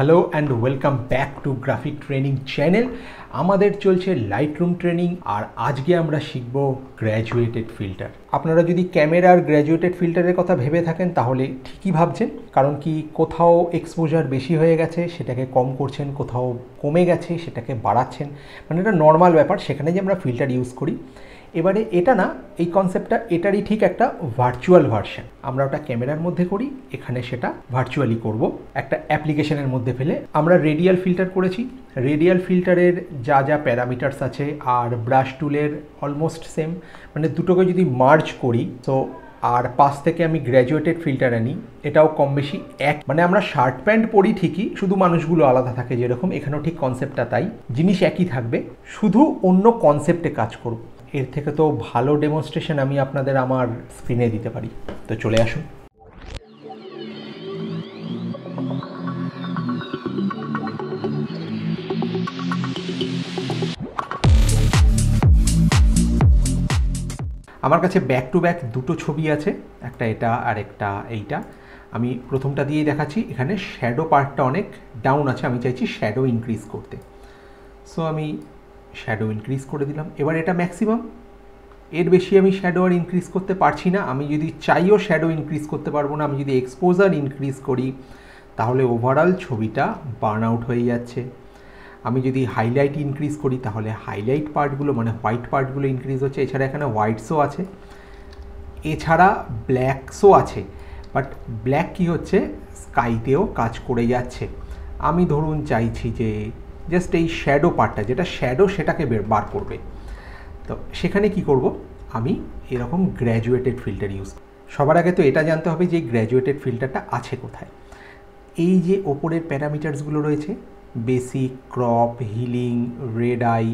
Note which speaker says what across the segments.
Speaker 1: Hello and welcome back to graphic training channel. আমাদের চলছে Lightroom training, আর আজকে আমরা শিখব গ্র্যাজুয়েটেড ফিল্টার। আপনারা যদি ক্যামেরার গ্র্যাজুয়েটেড ফিল্টারের কথা ভেবে থাকেন তাহলে ঠিকই ভাবছেন, কারণ কি কোথাও এক্সপোজার বেশি হয়ে গেছে সেটাকে কম করছেন, কোথাও কমে গেছে সেটাকে বাড়াচ্ছেন, মানে এটা নর্মাল ব্যাপার। সেখানে যে আমরা ফিল্টার ইউজ করি, এবারে এটা না, এই কনসেপ্টটা এটারই ঠিক একটা ভার্চুয়াল ভার্সন। আমরা ওটা ক্যামেরার মধ্যে করি, এখানে সেটা ভার্চুয়ালি করব একটা অ্যাপ্লিকেশনের মধ্যে ফেলে। আমরা রেডিয়াল ফিল্টার করেছি। রেডিয়াল ফিল্টারের যা যা প্যারামিটার্স আছে আর ব্রাশ টুলের অলমোস্ট সেম, মানে দুটোকে যদি মার্জ করি তো আর পাশ থেকে আমি গ্র্যাজুয়েটেড ফিল্টার আনি, এটাও কম বেশি এক। মানে আমরা শার্ট প্যান্ট পরি ঠিকই, শুধু মানুষগুলো আলাদা থাকে, যেরকম এখানেও ঠিক কনসেপ্টটা তাই। জিনিস একই থাকবে, শুধু অন্য কনসেপ্টে কাজ করব। এর থেকে তো ভালো ডেমনস্ট্রেশন আমি আপনাদের আমার স্ক্রিনে দিতে পারি। তো চলে আসুন। আমার কাছে ব্যাক টু ব্যাক দুটো ছবি আছে, একটা এটা আর একটা এইটা। আমি প্রথমটা দিয়েই দেখাচ্ছি। এখানে শ্যাডো পার্টটা অনেক ডাউন আছে, আমি চাইছি শ্যাডো ইনক্রিজ করতে। সো আমি শ্যাডো ইনক্রিজ করে দিলাম। এবার এটা ম্যাক্সিমাম, এর বেশি আমি শ্যাডো আর ইনক্রিজ করতে পারছি না। আমি যদি চাইও শ্যাডো ইনক্রিজ করতে পারবো না। আমি যদি এক্সপোজার ইনক্রিজ করি তাহলে ওভারঅল ছবিটা বার্ন আউট হয়ে যাচ্ছে। আমি যদি হাইলাইট ইনক্রিজ করি তাহলে হাইলাইট পার্টগুলো, মানে হোয়াইট পার্টগুলো ইনক্রিজ হচ্ছে। এছাড়া এখানে হোয়াইটসও আছে, এছাড়া ব্ল্যাকসও আছে। বাট ব্ল্যাক কী হচ্ছে, স্কাইতেও কাজ করে যাচ্ছে। আমি ধরুন চাইছি যে জাস্ট এই শ্যাডো পার্টটা, যেটা শ্যাডো সেটাকে বার করবে। তো সেখানে কি করব, আমি এরকম গ্র্যাজুয়েটেড ফিল্টার ইউজ। সবার আগে তো এটা জানতে হবে যে গ্র্যাজুয়েটেড ফিল্টারটা আছে কোথায়। এই যে ওপরের প্যারামিটার্সগুলো রয়েছে, basic, crop, healing, red eye.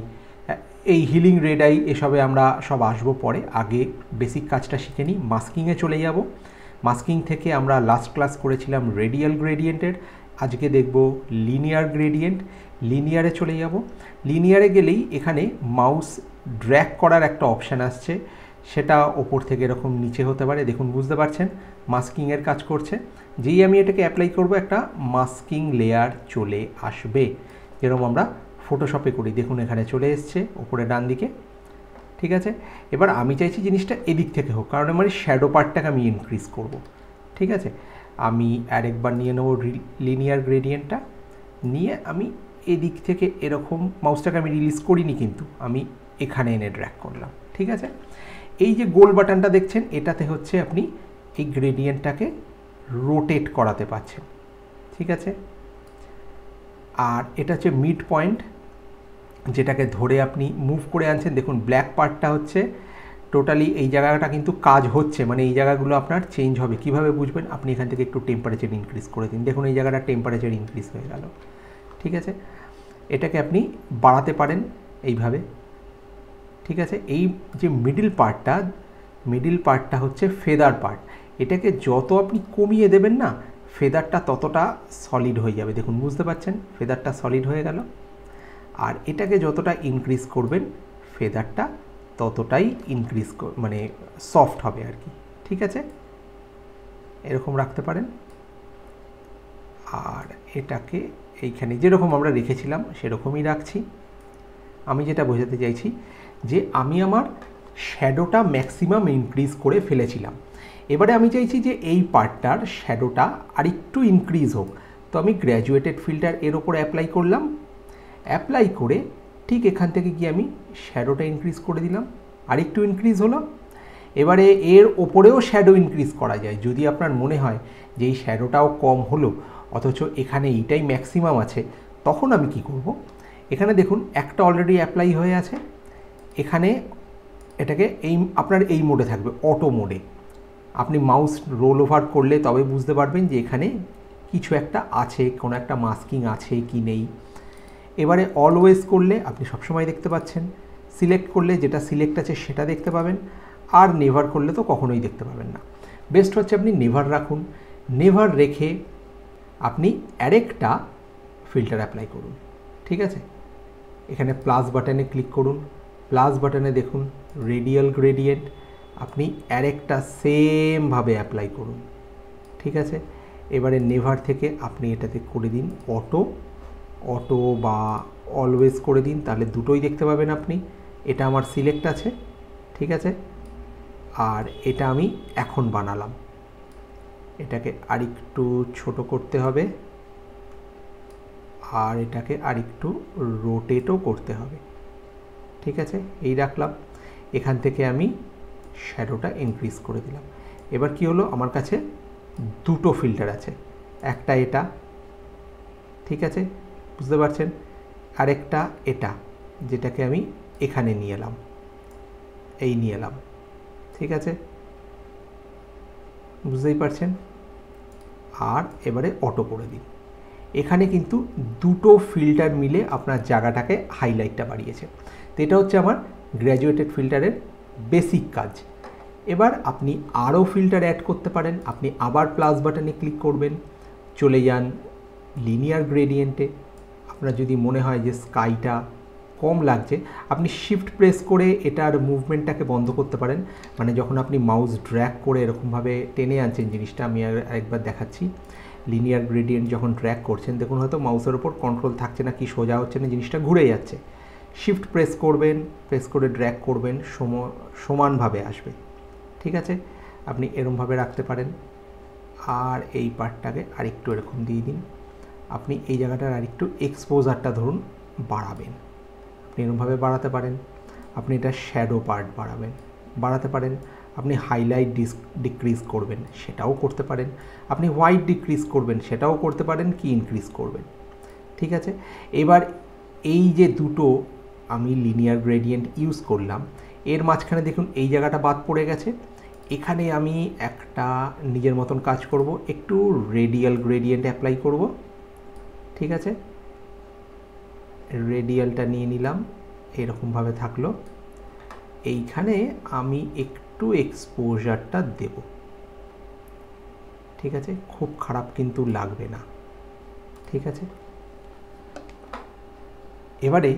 Speaker 1: এই হিলিং, রেড আই এসবে আমরা সব আসবো পরে, আগে বেসিক কাজটা শিখে নিই। মাস্কিংয়ে চলে যাব। মাস্কিং থেকে আমরা লাস্ট ক্লাস করেছিলাম রেডিয়াল গ্রেডিয়েন্টের, আজকে দেখব লিনিয়ার গ্রেডিয়েন্ট। লিনিয়ারে চলে যাব। লিনিয়ারে গেলেই এখানে মাউস ড্র্যাগ করার একটা অপশান আসছে, সেটা ওপর থেকে এরকম নিচে হতে পারে। দেখুন, বুঝতে পারছেন মাস্কিংয়ের কাজ করছে। যেই আমি এটাকে অ্যাপ্লাই করব, একটা মাস্কিং লেয়ার চলে আসবে, যেরকম আমরা ফটোশপে করি। দেখুন এখানে চলে এসছে ওপরে ডান দিকে, ঠিক আছে। এবার আমি চাইছি জিনিসটা এদিক থেকে হোক, কারণ আমার শ্যাডো পার্টটাকে আমি ইনক্রিজ করব, ঠিক আছে। আমি আরেকবার নিয়ে নেব লিনিয়ার গ্রেডিয়েন্টটা, নিয়ে আমি এদিক থেকে এরকম, মাউসটাকে আমি রিলিজ করিনি কিন্তু আমি এখানে এনে ড্র্যাগ করলাম, ঠিক আছে। এই যে গোল বাটনটা দেখছেন, এটাতে হচ্ছে আপনি এই গ্রেডিয়েন্টটাকে রোটেট করাতে পারছেন, ঠিক আছে। আর এটা হচ্ছে মিড পয়েন্ট, যেটাকে ধরে আপনি মুভ করে আনছেন। দেখুন ব্ল্যাক পার্টটা হচ্ছে টোটালি, এই জায়গাটা কিন্তু কাজ হচ্ছে, মানে এই জায়গাগুলো আপনার চেঞ্জ হবে। কিভাবে বুঝবেন, আপনি এখান থেকে একটু টেম্পারেচার ইনক্রিজ করে দিন। দেখুন এই জায়গাটা টেম্পারেচার ইনক্রিজ হয়ে গেল, ঠিক আছে। এটাকে আপনি বাড়াতে পারেন এইভাবে, ঠিক আছে। এই যে মিডিল পার্টটা হচ্ছে ফেদার পার্ট, এটাকে যত আপনি কমিয়ে দেবেন না, ফেদারটা ততটা সলিড হয়ে যাবে। দেখুন বুঝতে পারছেন, ফেদারটা সলিড হয়ে গেল। আর এটাকে যতটা ইনক্রিজ করবেন, ফেদারটা ততটাই ইনক্রিজ, মানে সফট হবে আর কি, ঠিক আছে। এরকম রাখতে পারেন। আর এটাকে এইখানে যেরকম আমরা রেখেছিলাম সেরকমই রাখছি। আমি যেটা বোঝাতে চাইছি যে আমি আমার শ্যাডোটা ম্যাক্সিমাম ইনক্রিজ করে ফেলেছিলাম। এবারে আমি চাইছি যে এই পার্টটার শ্যাডোটা আরেকটু ইনক্রিজ হোক। তো আমি গ্র্যাজুয়েটেড ফিল্টার এর ওপর অ্যাপ্লাই করলাম। অ্যাপ্লাই করে ঠিক এখান থেকে গিয়ে আমি শ্যাডোটা ইনক্রিজ করে দিলাম, আরেকটু ইনক্রিজ হলো। এবারে এর ওপরেও শ্যাডো ইনক্রিজ করা যায়, যদি আপনার মনে হয় যে এই শ্যাডোটাও কম হলো অথচ এখানে এইটাই ম্যাক্সিমাম আছে, তখন আমি কি করব, এখানে দেখুন একটা অলরেডি অ্যাপ্লাই হয়ে আছে। এখানে এটাকে আপনার এই মোডে থাকবে, অটো মোডে। আপনি মাউস রোল ওভার করলে তবে বুঝতে পারবেন যে এখানে কিছু একটা আছে, কোনো একটা মাস্কিং আছে কি নেই। এবারে অলওয়েজ করলে আপনি সবসময় দেখতে পাচ্ছেন, সিলেক্ট করলে যেটা সিলেক্ট আছে সেটা দেখতে পাবেন, আর নেভার করলে তো কখনোই দেখতে পাবেন না। বেস্ট হচ্ছে আপনি নেভার রাখুন। নেভার রেখে আপনি আরেকটা ফিল্টার অ্যাপ্লাই করুন, ঠিক আছে। এখানে প্লাস বাটনে ক্লিক করুন। প্লাস বাটনে দেখুন রেডিয়াল গ্রেডিয়েন্ট, আপনি আরেকটা সেমভাবে অ্যাপ্লাই করুন, ঠিক আছে। এবারে নেভার থেকে আপনি এটাতে করে দিন অটো বা অলওয়েজ করে দিন, তাহলে দুটোই দেখতে পাবেন আপনি। এটা আমার সিলেক্ট আছে, ঠিক আছে। আর এটা আমি এখন বানালাম, এটাকে আরেকটু ছোট করতে হবে আর এটাকে আরেকটু রোটেটও করতে হবে, ঠিক আছে। এই রাখলাম। এখান থেকে আমি শ্যাডোটা ইনক্রিজ করে দিলাম। এবার কি হলো, আমার কাছে দুটো ফিল্টার আছে, একটা এটা, ঠিক আছে, বুঝতে পারছেন, আরেকটা এটা, যেটাকে আমি এখানে নিয়ে এলাম, নিয়ে এলাম, ঠিক আছে, বুঝতেই পারছেন। আর এবারে অটো করে দিন। এখানে কিন্তু দুটো ফিল্টার মিলে আপনার জায়গাটাকে হাইলাইটটা বাড়িয়েছে। তো এটা হচ্ছে আমার গ্র্যাজুয়েটেড ফিল্টারের বেসিক কাজ। এবার আপনি আরও ফিল্টার অ্যাড করতে পারেন। আপনি আবার প্লাস বাটনে ক্লিক করবেন, চলে যান লিনিয়ার গ্রেডিয়েন্টে। আপনার যদি মনে হয় যে স্কাইটা কম লাগছে, আপনি শিফট প্রেস করে এটার মুভমেন্টটাকে বন্ধ করতে পারেন। মানে যখন আপনি মাউস ড্র্যাগ করে এরকমভাবে টেনে আনছেন জিনিসটা, আমি আরেকবার দেখাচ্ছি। লিনিয়ার গ্রেডিয়েন্ট যখন ড্র্যাগ করছেন, দেখুন হয়তো মাউসের ওপর কন্ট্রোল থাকছে না, কি সোজা হচ্ছে না, জিনিসটা ঘুরে যাচ্ছে। শিফট প্রেস করবেন, প্রেস করে ড্র্যাগ করবেন, সমানভাবে আসবে, ঠিক আছে। আপনি এরকমভাবে রাখতে পারেন। আর এই পার্টটাকে আরেকটু এরকম দিয়ে দিন। আপনি এই জায়গাটার আরেকটু এক্সপোজারটা ধরুন বাড়াবেন, আপনি এরকমভাবে বাড়াতে পারেন। আপনি এটা শ্যাডো পার্ট বাড়াতে পারেন। আপনি হাইলাইট ডিক্রিজ করবেন, সেটাও করতে পারেন। আপনি হোয়াইট ডিক্রিজ করবেন, সেটাও করতে পারেন, কি ইনক্রিজ করবেন, ঠিক আছে। এবার এই যে দুটো আমি লিনিয়ার গ্রেডিয়েন্ট ইউজ করলাম, এর মাঝখানে দেখুন এই জায়গাটা বাদ পড়ে গেছে। এখানে আমি একটা নিজের মতন কাজ করব, একটু রেডিয়াল গ্রেডিয়েন্ট অ্যাপ্লাই করব, ঠিক আছে। রেডিয়ালটা নিয়ে নিলাম, এরকমভাবে থাকলো। এইখানে আমি একটু এক্সপোজারটা দেব, ঠিক আছে, খুব খারাপ কিন্তু লাগবে না, ঠিক আছে। এবারে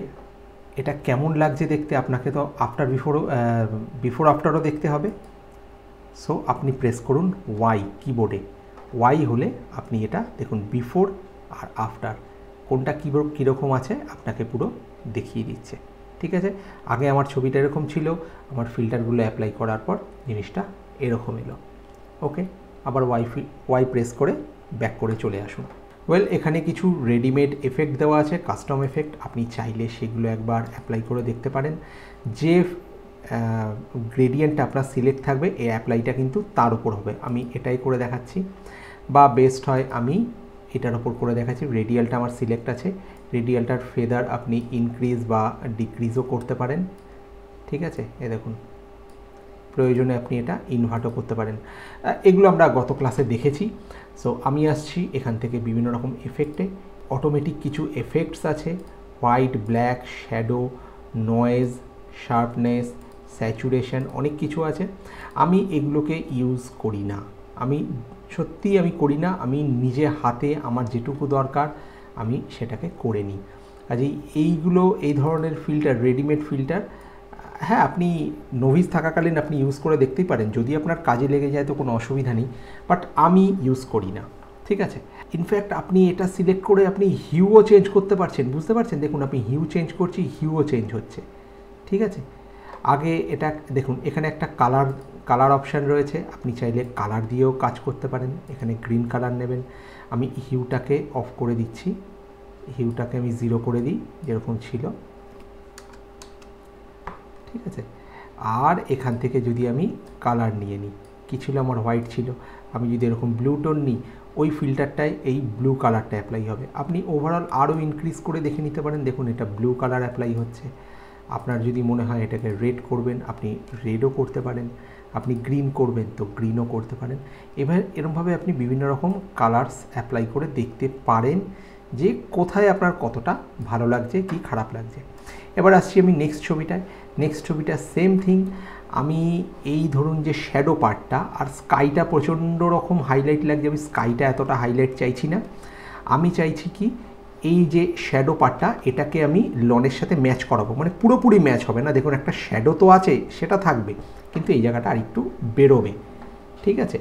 Speaker 1: এটা কেমন লাগছে দেখতে, আপনাকে তো বিফোর আফটারও দেখতে হবে। সো আপনি প্রেস করুন ওয়াই কিবোর্ডে। ওয়াই হলে আপনি এটা দেখুন বিফোর আর আফটার কোনটা কীরকম আছে আপনাকে পুরো দেখিয়ে দিচ্ছে, ঠিক আছে। আগে আমার ছবিটা এরকম ছিল, আমার ফিল্টারগুলো অ্যাপ্লাই করার পর জিনিসটা এরকম এলো। ওকে, আবার ওয়াই প্রেস করে ব্যাক করে চলে আসুন। ওয়েল, এখানে কিছু রেডিমেড এফেক্ট দেওয়া আছে, কাস্টম এফেক্ট, আপনি চাইলে সেগুলো একবার অ্যাপ্লাই করে দেখতে পারেন। যে গ্রেডিয়েন্টটা আপনার সিলেক্ট থাকবে, এই অ্যাপ্লাইটা কিন্তু তার উপর হবে। আমি এটাই করে দেখাচ্ছি, বা বেস্ট হয় আমি এটার ওপর করে দেখাচ্ছি। রেডিয়ালটা আমার সিলেক্ট আছে, রেডিয়ালটার ফেদার আপনি ইনক্রিজ বা ডিক্রিজও করতে পারেন, ঠিক আছে। দেখুন, প্রয়োজনে আপনি এটা ইনভার্টও করতে পারেন। এগুলো আমরা গত ক্লাসে দেখেছি। সো আমি আসছি এখান থেকে বিভিন্ন রকম এফেক্টে। অটোমেটিক কিছু এফেক্টস আছে, white, black, shadow, noise, sharpness, saturation, অনেক কিছু আছে। আমি এগুলোকে ইউজ করি না, আমি করি না। আমি নিজে হাতে আমার যেটুকু দরকার আমি সেটাকে করে নিই। কাজেই এই ধরনের ফিল্টার, রেডিমেড ফিল্টার, হ্যাঁ, আপনি নোভিস থাকাকালীন আপনি ইউজ করে দেখতেই পারেন, যদি আপনার কাজে লেগে যায় তো কোনো অসুবিধা নেই, বাট আমি ইউজ করি না, ঠিক আছে। ইনফ্যাক্ট আপনি এটা সিলেক্ট করে আপনি হিউও চেঞ্জ করতে পারছেন, বুঝতে পারছেন। দেখুন, আপনি হিউ চেঞ্জ করছি, হিউও চেঞ্জ হচ্ছে, ঠিক আছে। আগে এটা দেখুন, এখানে একটা কালার অপশান রয়েছে, আপনি চাইলে কালার দিয়েও কাজ করতে পারেন। এখানে গ্রিন কালার নেবেন, আমি হিউটাকে অফ করে দিচ্ছি, হিউটাকে আমি 0 করে দিই যেরকম ছিল, ঠিক আছে। আর এখান থেকে যদি আমি কালার নিয়ে নিই, কী ছিল আমার হোয়াইট ছিল, আমি যদি এরকম ব্লু টোন নিই, ওই ফিল্টারটায় এই ব্লু কালারটা অ্যাপ্লাই হবে। আপনি ওভারঅল আরও ইনক্রিজ করে দেখে নিতে পারেন। দেখুন, এটা ব্লু কালার অ্যাপ্লাই হচ্ছে। আপনার যদি মনে হয় এটাকে রেড করবেন, আপনি রেডও করতে পারেন। আপনি গ্রিন করবেন তো গ্রিনও করতে পারেন। এবার এরকমভাবে আপনি বিভিন্ন রকম কালার্স অ্যাপ্লাই করে দেখতে পারেন যে কোথায় আপনার কতটা ভালো লাগছে কি খারাপ লাগছে। এবার আসছি আমি নেক্সট ছবিটা সেম থিং। আমি এই ধরুন যে শ্যাডো পার্টটা আর স্কাইটা প্রচণ্ড রকম হাইলাইট লাগছে, আমি স্কাইটা এতটা হাইলাইট চাইছি না। আমি চাইছি কি, এই যে শ্যাডো পার্টটা এটাকে আমি লনের সাথে ম্যাচ করাবো, মানে পুরোপুরি ম্যাচ হবে না। দেখুন, একটা শ্যাডো তো আছে, সেটা থাকবে, কিন্তু এই জায়গাটা আর একটু বেরোবে, ঠিক আছে।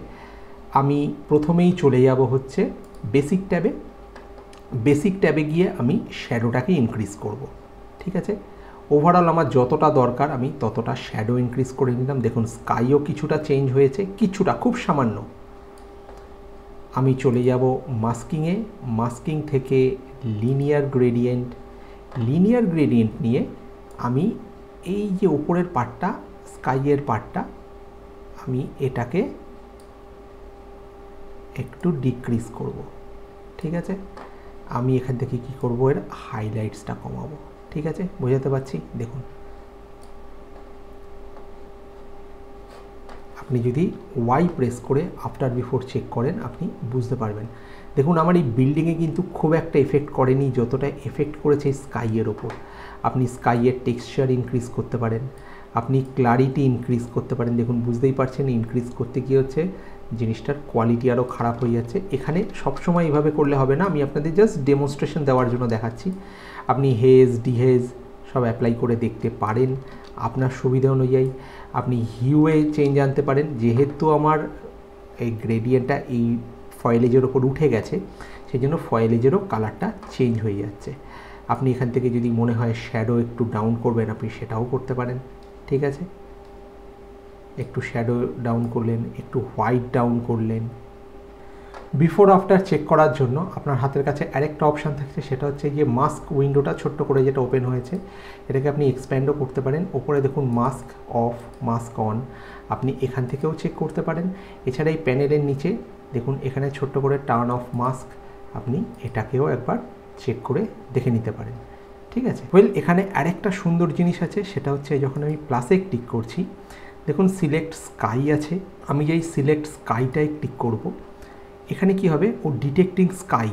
Speaker 1: আমি প্রথমেই চলে যাব হচ্ছে বেসিক ট্যাবে। বেসিক ট্যাবে গিয়ে আমি শ্যাডোটাকে ইনক্রিজ করব, ঠিক আছে। ওভারঅল আমার যতটা দরকার আমি ততটা শ্যাডো ইনক্রিজ করে নিলাম। দেখুন স্কাইও কিছুটা চেঞ্জ হয়েছে, কিছুটা, খুব সামান্য। আমি চলে যাব মাস্কিংয়ে। মাস্কিং থেকে লিনিয়ার গ্রেডিয়েন্ট। লিনিয়ার গ্রেডিয়েন্ট নিয়ে আমি এই যে উপরের পার্টটা, স্কাইয়ের পার্টটা, আমি এটাকে একটু ডিক্রিজ করব, ঠিক আছে। আমি এখান থেকে কি করব, এর হাইলাইটসটা কমাবো, ঠিক আছে। বোঝাতে পারছি? দেখুন আপনি যদি ওয়াই প্রেস করে আফটার বিফোর চেক করেন আপনি বুঝতে পারবেন। দেখুন আমার এই বিল্ডিংয়ে কিন্তু খুব একটা এফেক্ট করেনি যতটা এফেক্ট করেছে স্কাইয়ের ওপর। আপনি স্কাইয়ের টেক্সচার ইনক্রিজ করতে পারেন, আপনি ক্লারিটি ইনক্রিজ করতে পারেন। দেখুন বুঝতেই পারছেন ইনক্রিজ করতে কী হচ্ছে, জিনিসটার কোয়ালিটি আরও খারাপ হয়ে যাচ্ছে। এখানে সবসময় এইভাবে করলে হবে না, আমি আপনাদের জাস্ট ডেমনস্ট্রেশন দেওয়ার জন্য দেখাচ্ছি। আপনি হেজ, ডিহেজ সব অ্যাপ্লাই করে দেখতে পারেন আপনার সুবিধা অনুযায়ী। আপনি হিউয়ে চেঞ্জ আনতে পারেন। যেহেতু আমার এই গ্রেডিয়েন্টটা এই ফয়েলেজের ওপর উঠে গেছে সেই জন্য ফয়েলেজেরও কালারটা চেঞ্জ হয়ে যাচ্ছে। আপনি এখান থেকে যদি মনে হয় শ্যাডো একটু ডাউন করবেন আপনি সেটাও করতে পারেন, ঠিক আছে। একটু শ্যাডো ডাউন করলেন, একটু হোয়াইট ডাউন করলেন। বিফোর আফটার চেক করার জন্য আপনার হাতের কাছে আরেকটা অপশান থাকছে, সেটা হচ্ছে যে মাস্ক উইন্ডোটা ছোট্ট করে যেটা ওপেন হয়েছে এটাকে আপনি এক্সপ্যান্ডও করতে পারেন। ওপরে দেখুন মাস্ক অফ, মাস্ক অন, আপনি এখান থেকেও চেক করতে পারেন। এছাড়া এই প্যানেলের নিচে দেখুন এখানে ছোট্ট করে টার্ন অফ মাস্ক, আপনি এটাকেও একবার চেক করে দেখে নিতে পারেন, ঠিক আছে। ওয়েল এখানে আরেকটা সুন্দর জিনিস আছে, সেটা হচ্ছে যখন আমি প্লাসে ক্লিক করছি দেখুন সিলেক্ট স্কাই আছে। আমি যেই সিলেক্ট স্কাইটায় ক্লিক করব এখানে কি হবে, ও ডিটেক্টিং স্কাই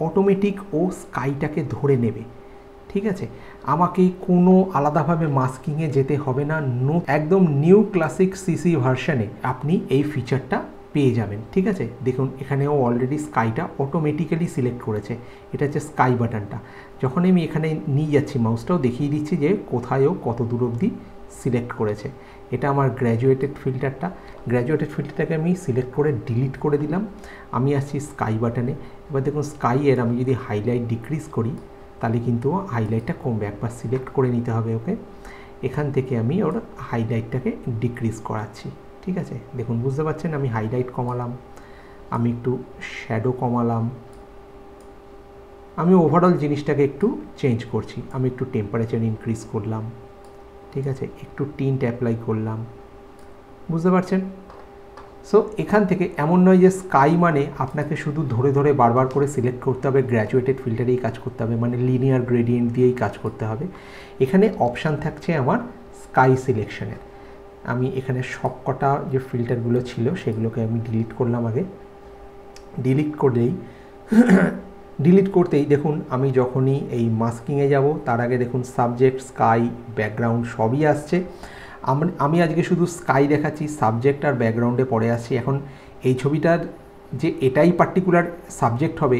Speaker 1: অটোমেটিক ও স্কাইটাকে ধরে নেবে, ঠিক আছে। আমাকে কোনো আলাদাভাবে মাস্কিংয়ে যেতে হবে না। একদম নিউ ক্লাসিক সিসি ভার্সনে আপনি এই ফিচারটা পেয়ে যাবেন, ঠিক আছে। দেখুন এখানেও অলরেডি স্কাইটা অটোমেটিক্যালি সিলেক্ট করেছে, এটা হচ্ছে স্কাই বাটনটা। যখন আমি এখানে নিয়ে যাচ্ছি মাউসটাও দেখিয়ে দিচ্ছি যে কোথায়ও কত দূর অবধি সিলেক্ট করেছে। এটা আমার গ্র্যাজুয়েটেড ফিল্টারটা। গ্র্যাজুয়েটেড ফিল্টারটাকে আমি সিলেক্ট করে ডিলিট করে দিলাম। আমি আসছি স্কাই বাটনে। এবার দেখুন স্কাইয়ের আমি যদি হাইলাইট ডিক্রিজ করি তাহলে কিন্তু হাইলাইটটা কমবে। একবার সিলেক্ট করে নিতে হবে ওকে। এখান থেকে আমি ওর হাইলাইটটাকে ডিক্রিজ করাচ্ছি, ঠিক আছে। দেখুন বুঝতে পারছেন আমি হাইলাইট কমালাম, আমি একটু শ্যাডো কমালাম, আমি ওভারঅল জিনিসটাকে একটু চেঞ্জ করছি। আমি একটু টেম্পারেচার ইনক্রিজ করলাম, ঠিক আছে, একটু টিন্ট অ্যাপ্লাই করলাম, বুঝতে পারছেন। সো এখান থেকে এমন নয় যে স্কাই মানে আপনাকে শুধু ধরে ধরে বারবার করে সিলেক্ট করতে হবে, গ্র্যাজুয়েটেড ফিল্টারেই কাজ করতে হবে, মানে লিনিয়ার গ্রেডিয়েন্ট দিয়েই কাজ করতে হবে। এখানে অপশান থাকছে আমার স্কাই সিলেকশনের। আমি এখানে সবকটা যে ফিল্টারগুলো ছিল সেগুলোকে আমি ডিলিট করলাম আগে। ডিলিট করতেই দেখুন আমি যখনই এই মাস্কিংয়ে যাব তার আগে দেখুন সাবজেক্ট, স্কাই, ব্যাকগ্রাউন্ড সবই আসছে। আমি আজকে শুধু স্কাই দেখাচ্ছি, সাবজেক্ট আর ব্যাকগ্রাউন্ডে পড়ে আসছি। এখন এই ছবিটার যে এটাই পার্টিকুলার সাবজেক্ট হবে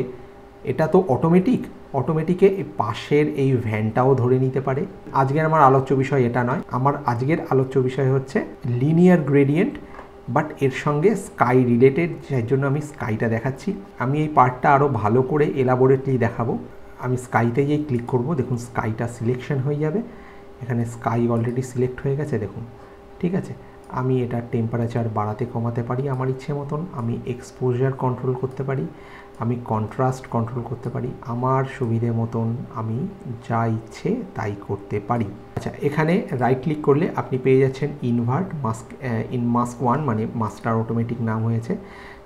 Speaker 1: এটা তো অটোমেটিকে পাশের এই ভ্যানটাও ধরে নিতে পারে। আজকের আমার আলোচ্য বিষয় এটা নয়, আমার আজকের আলোচ্য বিষয় হচ্ছে লিনিয়ার গ্রেডিয়েন্ট, বাট এর সঙ্গে স্কাই রিলেটেড, যার জন্য আমি স্কাইটা দেখাচ্ছি। আমি এই পার্টটা আরও ভালো করে এলাবোরেটলি দেখাবো। আমি স্কাইতে গিয়ে ক্লিক করব, দেখুন স্কাইটা সিলেকশন হয়ে যাবে। এখানে স্কাই অলরেডি সিলেক্ট হয়ে গেছে দেখুন, ঠিক আছে। আমি এটা টেম্পারেচার বাড়াতে কমাতে পারি আমার ইচ্ছে মতন, আমি এক্সপোজার কন্ট্রোল করতে পারি, আমি কন্ট্রাস্ট কন্ট্রোল করতে পারি, আমার সুবিধে মতন আমি যা ইচ্ছে তাই করতে পারি। আচ্ছা এখানে রাইট ক্লিক করলে আপনি পেয়ে যাচ্ছেন ইনভার্ট মাস্ক, মাস্ক 1 মানে মাস্টার অটোমেটিক নাম হয়েছে।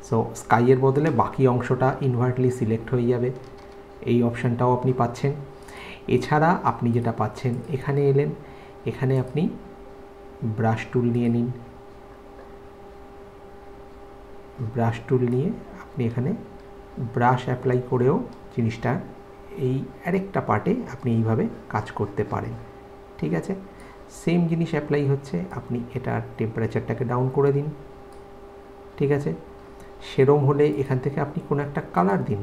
Speaker 1: সো স্কাইয়ের বদলে বাকি অংশটা ইনভার্টলি সিলেক্ট হয়ে যাবে, এই অপশানটাও আপনি পাচ্ছেন। এছাড়া আপনি যেটা পাচ্ছেন এখানে এলেন, এখানে আপনি ব্রাশ টুল নিয়ে নিন। ব্রাশ টুল নিয়ে আপনি এখানে ব্রাশ অ্যাপ্লাই করেও জিনিসটা এই আরেকটা পার্টে আপনি এইভাবে কাজ করতে পারেন, ঠিক আছে। সেম জিনিস অ্যাপ্লাই হচ্ছে, আপনি এটার টেম্পারেচারটাকে ডাউন করে দিন, ঠিক আছে। সেরম হলে এখান থেকে আপনি কোনো একটা কালার দিন,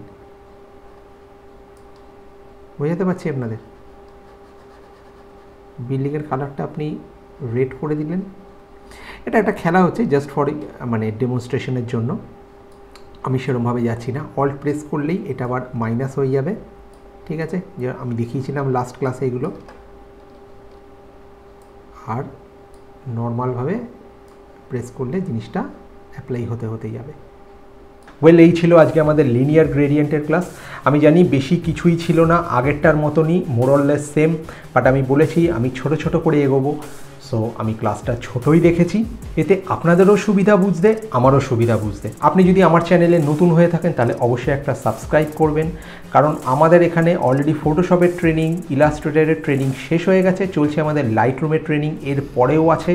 Speaker 1: বোঝাতে পারছি আপনাদের। বিল্ডিংয়ের কালারটা আপনি রেড করে দিলেন। এটা একটা খেলা হচ্ছে জাস্ট ফর মানে ডেমনস্ট্রেশনের জন্য। আমি সেরকমভাবে যাচ্ছি না, অল্ট প্রেস করলেই এটা আবার মাইনাস হয়ে যাবে। ঠিক আছে, যে আমি দেখিয়েছিলাম লাস্ট ক্লাসে এগুলো। আর নর্মালভাবে প্রেস করলে জিনিসটা অ্যাপ্লাই হতে যাবে। ওয়েল, এই ছিল আজকে আমাদের লিনিয়ার গ্রেডিয়েন্টের ক্লাস। আমি জানি বেশি কিছুই ছিল না, আগেরটার মতনই মোরলেস সেম, বাট আমি বলেছি আমি ছোট ছোট করে এগোবো। সো আমি ক্লাসটা ছোটই রেখেছি, এতে আপনাদেরও সুবিধা বুঝতে, আমারও সুবিধা বুঝতে। আপনি যদি আমার চ্যানেলে নতুন হয়ে থাকেন তাহলে অবশ্যই একটা সাবস্ক্রাইব করবেন, কারণ আমাদের এখানে অলরেডি ফটোশপের ট্রেনিং, ইলাস্ট্রেটরের ট্রেনিং শেষ হয়ে গেছে, চলছে আমাদের লাইটরুমের ট্রেনিং, এর পরেও আছে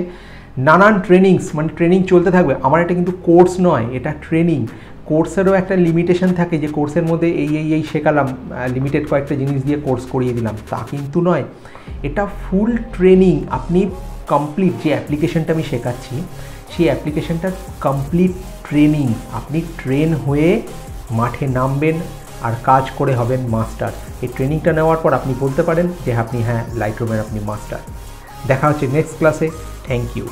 Speaker 1: নানান ট্রেনিংস, মানে ট্রেনিং চলতে থাকবে। আমার এটা কিন্তু কোর্স নয়, এটা ট্রেনিং। কোর্সেরও একটা লিমিটেশন থাকে যে কোর্সের মধ্যে এই শেখালাম, লিমিটেড কয়েকটা জিনিস দিয়ে কোর্স করিয়ে দিলাম, তা কিন্তু নয়। এটা ফুল ট্রেনিং। আপনি কমপ্লিট যে অ্যাপ্লিকেশনটা আমি শেখাচ্ছি, সেই অ্যাপ্লিকেশনটার কমপ্লিট ট্রেনিং। আপনি ট্রেন হয়ে মাঠে নামবেন আর কাজ করে হবেন মাস্টার। এই ট্রেনিংটা নেওয়ার পর আপনি বলতে পারেন যে আপনি হ্যাঁ লাইটরুমের আপনি মাস্টার। দেখা হচ্ছে নেক্সট ক্লাসে। Thank you.